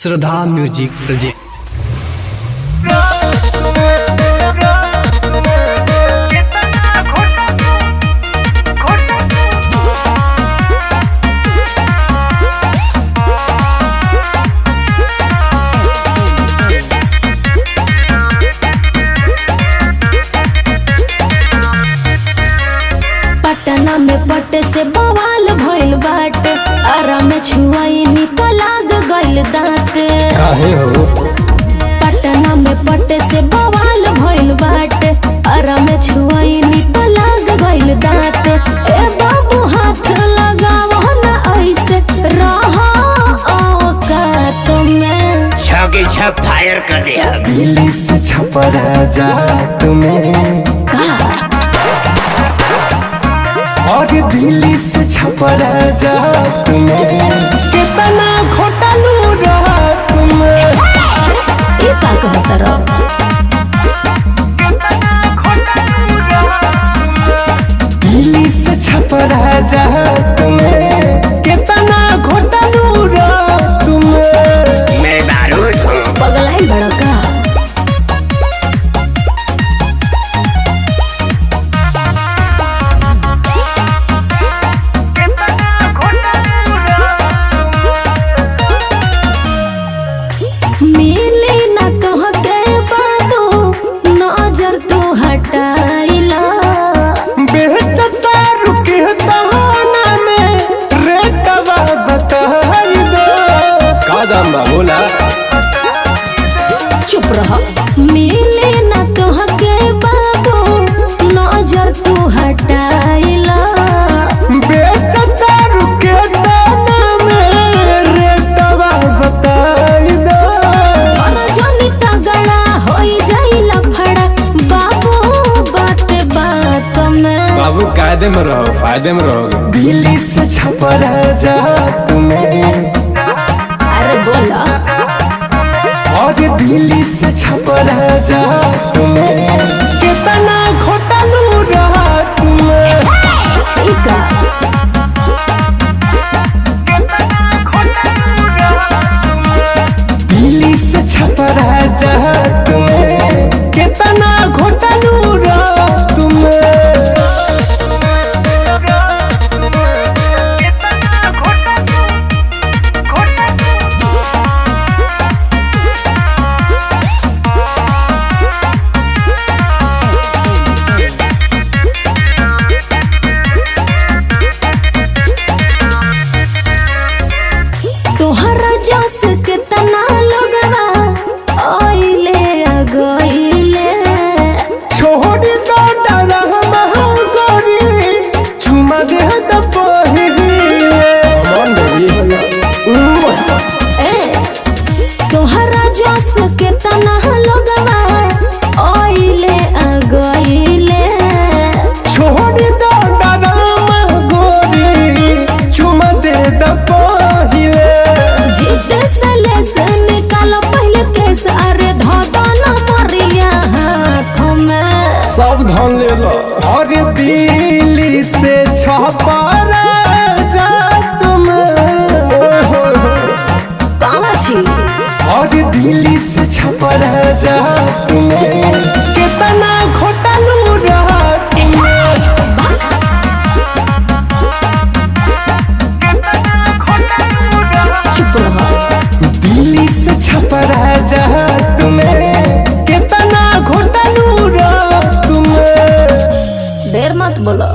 श्रद्धा music project. Patna में पटे से बवाल भइल बाटे, अरा में छुआईनी तो लाग गइल दांते। काहे हो? पटना में पटे से बवाल भइल बाटे, अरा में छुआईनी तो लाग गइल दांते। ए बाबू हाथ लगावो ना ऐसे, रहा औकात में छके छप फायर कर दिया। दिल्ली से छपरा जा तुम्हें और दिल्ली से छपरा जा तुम्हें कितना घोटालू रहा तुम्हें। ये का कहता रहो? दिल्ली से छपरा जा तुम्हें कितना घोटालू रहा तुम्हें। मैं बारूद हूँ। पगलाई बड़ा का मिले ना तोहके बाबू, नजर तू हटाइला। बेचता रुके दहाना में रेटवा बताई दो। का दाम बा बोला? चुप रह। मिले ना तोहके बाबू, नजर तू हटाइला। बेचता रुके दाना में रेटवा बताई दो। जनी तगड़ा होई जाइला फड़ा बाबू, बात बात में। बाबू कायदे में रहो, फायदे में रहोगे। दिल्ली से छपरा जा तुम्हें अरे बोला और दिल्ली से छपरा जा तुम्हें कितना घोटालू रहा तुम्हें। इका दिल्ली से छपरा जा तुम्हें कितना घोटालू रहा तुम्हें। तोहरा जस कितना लोगवा आइले आ गइले। छोड़ दो डरा महंगोरी चुमा दे तो पहिले। ए तोहरा जस कितना लोगवा आइले आ गइले। छोड़ दो डरा महंगोरी चुमा दे तो पहिले। जिद से लेसे निकालो पहले केस, अरे धोदो न मरिया हाथ में। सावधान ले लो। और दिल्ली से छपरा जा तुम्हें कहाँ छी? और दिल्ली से छपरा जा तुम्हें कितना घोटालू रहा तुम्हें। चुप रहो। दिल्ली से छपरा जा तुम्हें कितना घोटालू रहा तुम्हें। देर मत बोलो।